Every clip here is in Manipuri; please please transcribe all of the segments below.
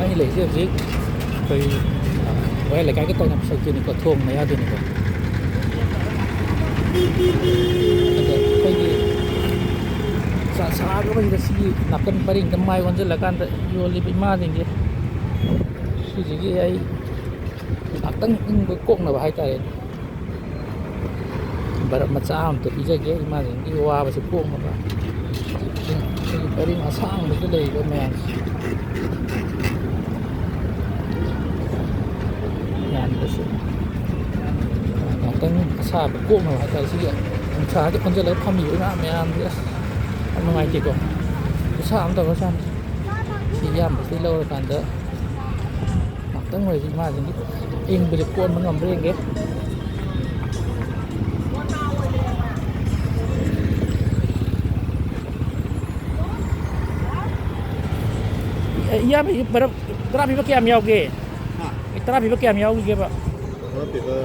anh lấy gì gì rồi với lại cái tôi nằm sau kia này có thùng này thôi này cái gì sa cái gì đó xí nạp cân paring cái mai còn rất là can vô li bị ma gì gì cái nạp tăng cái cột nào hay tại barat macam tu ija ke ima ni wa ba sepung apa ni paring asang betul le ko men yan besu tang sa ba ko ma ha ta si ya sa ke kon je le pham yu na me am ya am ngai ti ko sa am ta ko sa si yam si lo kan de tang ngoi si ma ni ing be ko man ngam reng ke iya terapi pakai amiau ke terapi pakai amiau ke pak terapi ke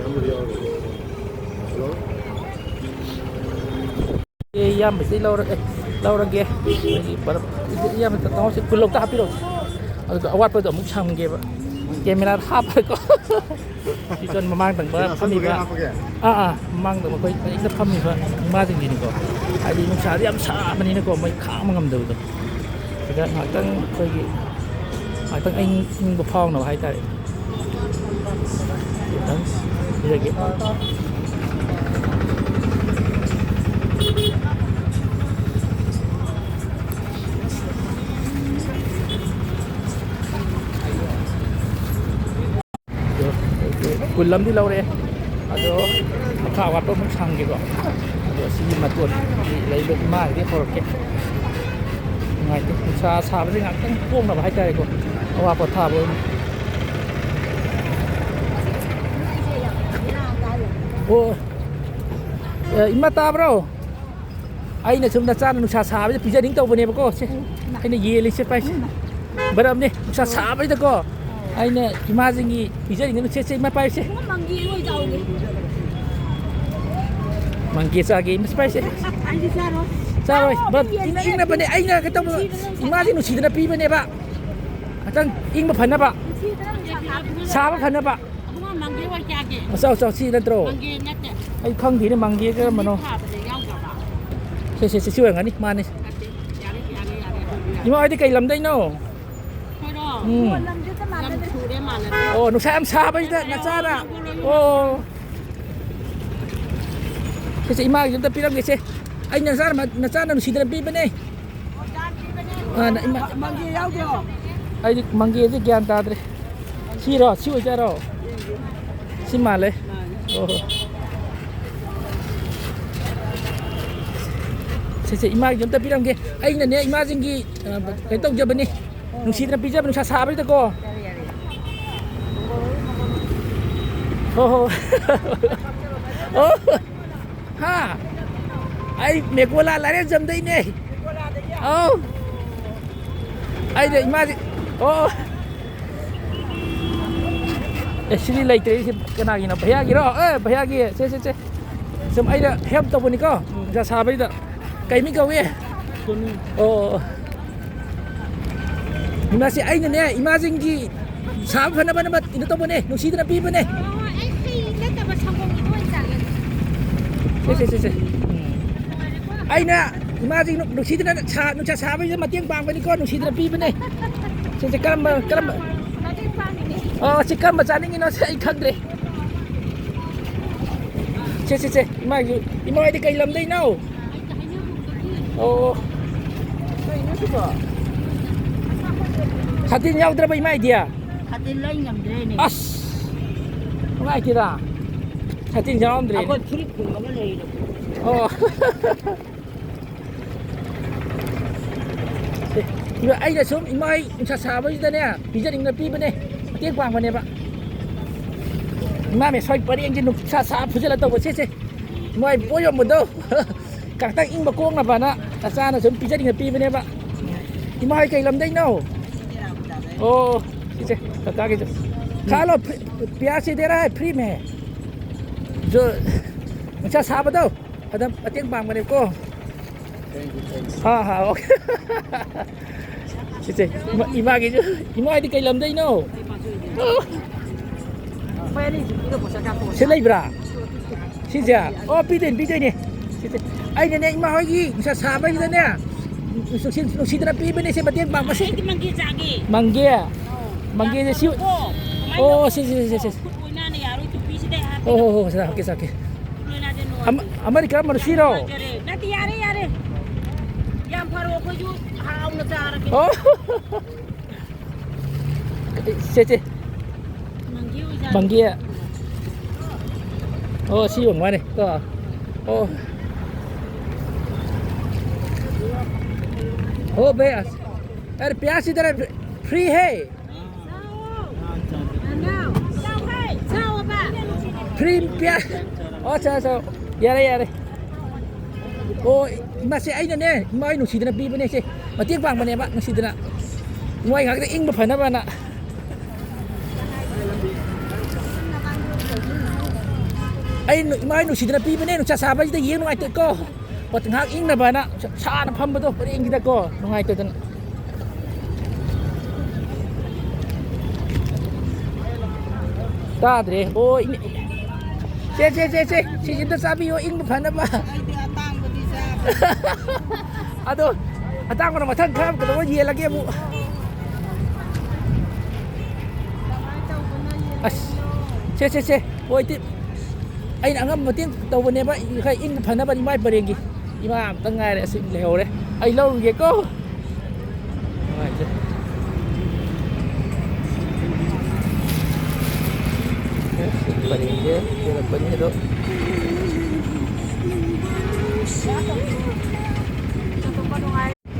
amiau hello iya mesti lau ke iya mesti tahu sih belum tapi loh awat pada muncang ke pak kamera apa kok ikan memang tentang kami pak memang tentang kau ini kami pak masih gini kok ada muncang dia amsa mana kok mai khang mengam dulu cái hỏi tăng anh một phong nào hay tại đấy bây giờ quên lắm đi lâu đây aduh khảo qua tôi muốn sang gitu aduh sih mà tuần lấy được mai cái hồ kẹt ngày xa xa với ngã tăng cuông là hai tay của hoa bột thả với ô imata bro ai này chúng ta cha nó xa xa với pizza đính tàu bên này cô cái này gì lên xe bay beram nih xa xa với cô ai này imagine pizza đính nó xe máy bay xe mang kia sao game bay xe sao rồi vâng in là bên này anh là cái tông imagine nó chỉ là pi bên này bạn tăng in một phần đó bạn sao một phần đó bạn sao chỉ là trâu anh không thì nó mang kia cái mà nó sẽ siêu hàng này mà này nhưng mà ai thì cây làm đây nó ô nó sao sao bây giờ nó sao à ô sẽ imagine chúng ta pi làm cái xe anh nasara nó xịt lên bên này manggi yau dia ai manggi itu gian ta đấy xí rồi xíu ra rồi xí mà lấy sẽ imagine chúng ta biết rằng cái anh này imagine cái tông cho bên này nó xịt lên pizza nó xa với ta cô ha ai mẹ cô la lại dầm đây nè ai để mà xin lấy cái nào gì nó bây giờ đó bây giờ xe xem ai đó help tao bên này có ra xa bây giờ cái mấy câu kia nhưng mà sẽ anh này imagine gì sao phần nào nó tao bên này nó xí nó pi bên này xe ai nè imagine nó xí nó xa bây giờ mà tiếng bang bên này con nó xí nó pi bên này sẽ cầm sẽ cầm mà chán đi nó sẽ khăn đấy xe imagine đi cây lầm đây nào hati nhau terus imai dia hati lain yang dia ni as ngai kita hati nhau andre aku trip pun apa lagi nhưng anh là xuống imai xa với ta nè vì gia đình là pi bên này tiếng quang bên này bạn mà mẹ xoay bari anh chỉ nục xa phụ là tàu xe imai bố yo một đâu cả tay in mà cuông là bạn ạ ta xa là xuống pi gia đình là pi bên này bạn imai cây làm đây đâu xe tất cả cái kalau piasi daerah free me rồi xa vào đâu ada tiếng quang bên này cô ha ok ꯁꯤꯁꯦ ꯏꯃꯥꯒꯤꯁꯨ ꯏꯃꯥꯒꯤꯗꯤ ꯀꯩ ꯂꯝꯗꯩꯅꯣ ꯁꯤ ꯂꯩꯕ꯭ꯔꯥ ꯁꯤꯁꯦ ꯑꯣ ꯄꯤꯗꯣꯏꯅꯦ ꯁꯤꯁꯦ ꯑꯩꯅꯅꯦ ꯏꯃꯥ ꯍꯣꯏꯒꯤ ꯅꯨꯡꯁꯥ ꯁꯥꯕꯩꯗꯅꯦ ꯅꯨꯡꯁꯤꯗꯅ ꯄꯤꯕꯅꯦ ꯁꯤ ꯃꯇꯦꯡ ꯄꯥꯡꯕꯁꯦ ꯃꯪꯒꯦ ꯆꯥꯒꯦ ꯃꯪꯒꯦꯁꯦ ꯁꯤ ꯑꯣ ꯁꯤ ꯑꯣꯏꯅꯥꯅ ꯌꯥꯔꯣꯏ ꯇꯨꯄꯤꯁꯤꯗ ꯍꯥꯞꯄꯦ ꯍꯣ ꯁꯥꯀꯦ ꯑꯃꯗꯤ ꯀꯔꯝꯕꯅꯣ ꯁꯤꯔꯣ ꯅꯠꯇꯦ ꯌꯥꯔꯦ ꯌꯥꯝ ꯐꯔꯣ ꯑꯩꯈꯣꯏꯁꯨ ꯍꯥꯎꯅ ꯆꯥꯔꯒꯦ ꯑꯣ ꯁꯦ ꯃꯪꯒꯦ oh siung mana to oh oh beas प्याज इधर फ्री है फ्री प्याज अच्छा यारे oh masih ai nè mai nusidana pi bane se matiang pang bane ba nusidana ngoi ngak ing ba phana ba na ai mai nusidana pi bane nu cha sa ba da yeng ngai te ko pat ngak ing na ba na sa na pham ba do pa ing da ko ngai te dan ta dre oh se jinda sabi yo ing ba phana ba aduh atang ko na mathang kham ko do ye lagi bu as se oi ti ai na ngam mating tau bane ba khai in phana ba mai parengi ima tang ngai re sim leo re ai lo ge ko ai je parengi ke parengi do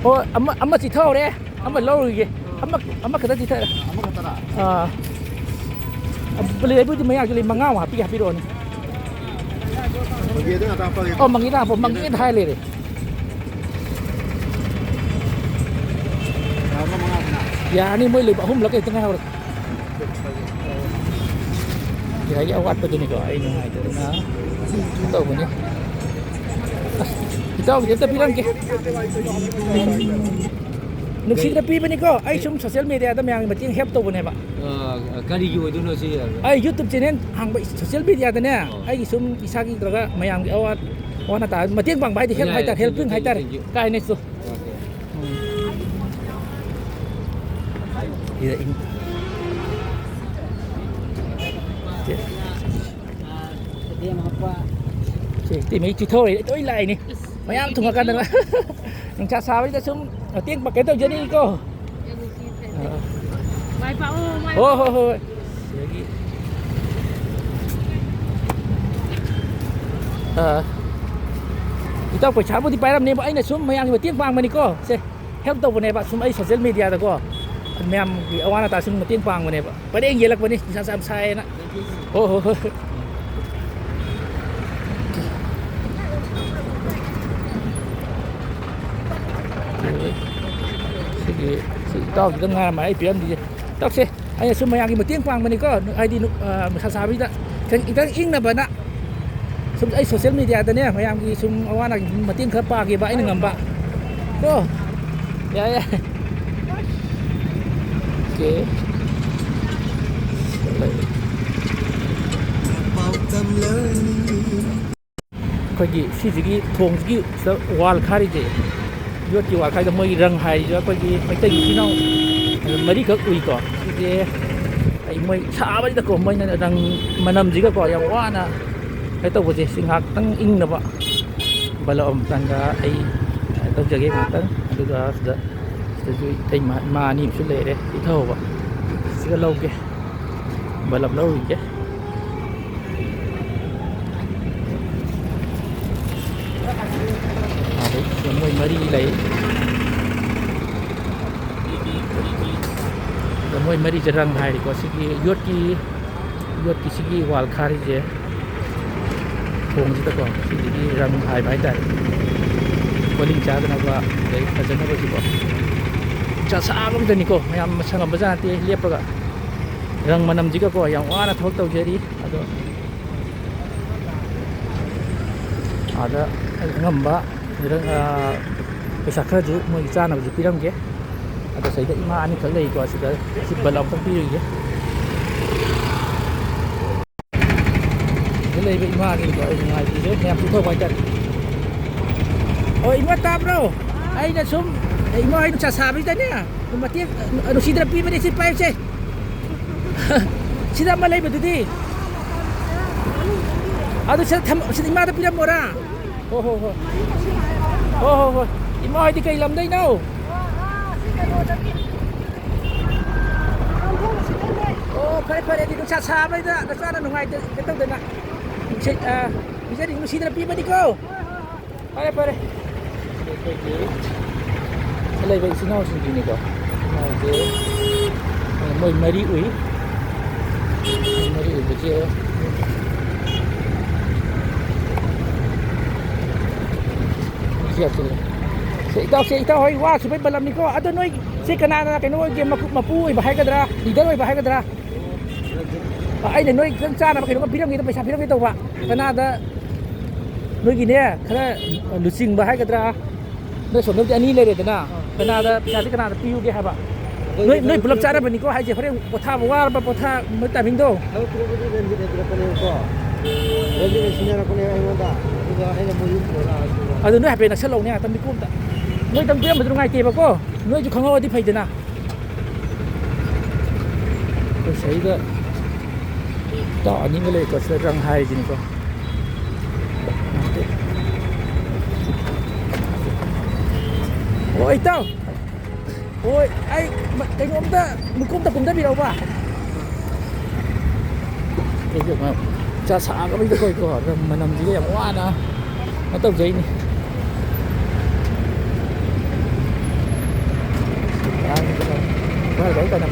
oh amma chỉ thâu đấy amma lâu rồi kì amma cái gì thế à bây giờ bây giờ mấy cái mang ngao hả pi rồi oh mang cái haiเลยya ini mới lấy bảo hôm là cái tengah rồi ya ya awat betul nih kok ini itu nah tahu punya Ito, kita bilang ke. Nagsidra pi ba ni ko? Ay sum social media da mayang mating help to bune ba. Kari gi odu no si. Ay YouTube channel hang ba social media da ne. Ay sum isagi traga mayang gi awat wana ta mating bang bai di help haitar helping haitar. Kai next to. Ida in. Dia apa? Ti mấy chỉ thôi tối lại nè mấy em thùngกันđược nhưng cha sao bây giờ xuống tiếng bạc cái tàu dưới đi cô Mai pa mai. oh kita phải cháo đi bay làm nên bọn anh là xuống mấy em mà tiếng vang mà đi cô xe help tàu này bạn xuống ấy social media rồi cô mấy em thì ông anh ta xuống một tiếng vang mà này bạn bây giờ anh gì là bọn đi sao sai nè oh tao kita ngar mai pian di tak se ai semua yang penting pang mani ko ai di sasabi da kan kita ing na bana sum ai social media da ne mayam ki sum awana mating kha pa ki ba ai ngam ba ko ya okay ko gi si gi thong gi wal khari je yốt chiều khai cái mây răng hay cho coi gì mấy tình chứ đâu mấy đi cất ui cỏ cái mây xa vậy đó của mây này rằng mà nằm gì cái cỏ yang quá nè cái tàu gì sinh hoạt tăng in nè vợ bà lợm tăng cả ấy tàu chơi cái tăng được rồi rồi tình mà niệm xuất lệ đấy thì thâu vợ sẽ lâu kia bà lợm lâu rồi chứ mười mới đi lấy mười mới đi chơi răng hay thì có sự yết cái sự wal khari je phong gì đó còn sự răng hay bài đại polling cha cái nào vậy đấy là chân nó có gì không cha sa cũng thế cô mày làm sang làm bazar thì liệp rồi răng mà nằm gì có yang quá là thốt tàu chơi đi ada ngamba Jadi pesakah juga mau bicara nak berjumpa ke, atau ꯉꯁꯥꯏꯗ ꯏꯃꯥ ꯑꯅꯤꯈꯛ ꯂꯩꯀꯣ ꯁꯤꯗ ꯁꯤ ꯕꯂꯞ ꯑꯝꯇꯪ ꯄꯤꯔꯤꯒꯦ ꯁꯤꯗ ꯂꯩꯕ ꯏꯃꯥ ꯑꯅꯤꯀꯣ ꯑꯩ ꯅꯨꯡꯉꯥꯏꯇ꯭ꯔꯤꯁꯦ ꯃꯌꯥꯝ ꯄꯤꯊꯣꯛꯄ ꯍꯥꯏꯇꯥꯔꯦ ꯍꯣꯏ ꯏꯃꯥ ꯇꯥꯕ꯭ꯔꯣ ꯑꯩꯅ ꯁꯨꯝ ꯏꯃꯥ ꯑꯩ ꯅꯨꯡꯁꯥ ꯁꯥꯕꯁꯤꯗꯅꯦ ꯃꯇꯦꯡ ꯅꯨꯡꯁꯤꯗꯅ ꯄꯤꯕꯅꯦ ꯁꯤ ꯄꯥꯏꯞꯁꯦ sida ama lay badudi adu sida ima da piram mora ho ho ho ho ho ho ima hoy di kai lam dai no oh pare pare di sa sa bai da da sa na nungai da tau da na si bisa di sida pi ba di ko pare pare lay bai sinau sin di ni ko moi mari ui mari ui je se ita hoi wa su bai balam ni ko ado noi se kana na kai noi game mapu oi ba hai gadra leader oi ba hai gadra ai ne noi kan cha na kai no piram ni paisa piram ni to wa kana da noi gi ne khara lusing ba hai gadra noi so noi ani le re na kana da pisa se kana da piu ge ha ba noi pulap cha ra ba ni ko hai je phare potha wa ba potha mai ta ming do Kalau perlu itu dan kita perlu ko. Jadi sinyal ko ni ay mo da. Ito ay mo yung ko la. adu noi ha pe na shalong ne tam bi kum ta noi tam piram ba ngai te ba ko noi ju khango di phai de na ko sai da ta ani ngale ko se rang hai jin ko ôi tao ôi ai cái ngóm ta mình cũng đã bị đâu ba cái việc mà cha xã có bây giờ coi cỏ mà nằm gì em hoa nè nó tao giấy này đấy đấy tao nằm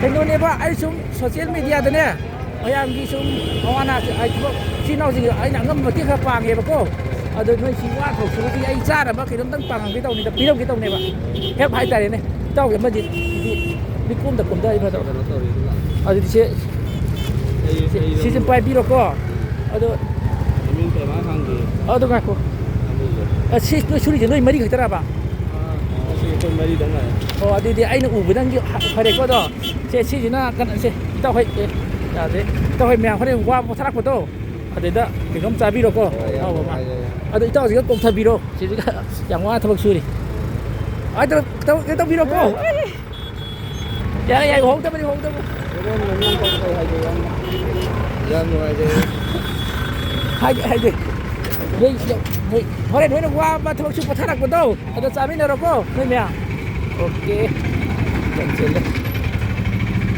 cái nôn này ba ai xuống social media thế nè ai ăn đi xuống hoa nè ai xin nào gì ai nặng ngâm vào tiếng khap vàng vậy bà cô adu noi si wa thok su ti ai cha da ba kai dam tang pang cái tàu này da pi cái tàu này ba hep hai tai này tàu cái mà gì đi kum da kum da ba tàu adu ti si sen pai pi ro ko adu Min te ma hang gi. adu ga ko si noi suri noi mari ka tara ba Si ko mari dang ai. oh adu di ai na u bang gi phare ko do si na kan si tàu hai ya de tàu hai mya phare wa mo tharak ko to adu da kai gam cha pi ro ko adu ito siga kong tabiro siga yang wa tabag suri ay ito biro ko ya hong ta hong ta Pero naman ko ay hay yan. Yan mo ay hai de đây hore noi na wa ba tabag su patharak ko do adu sami na ro ko noi mya okay cancel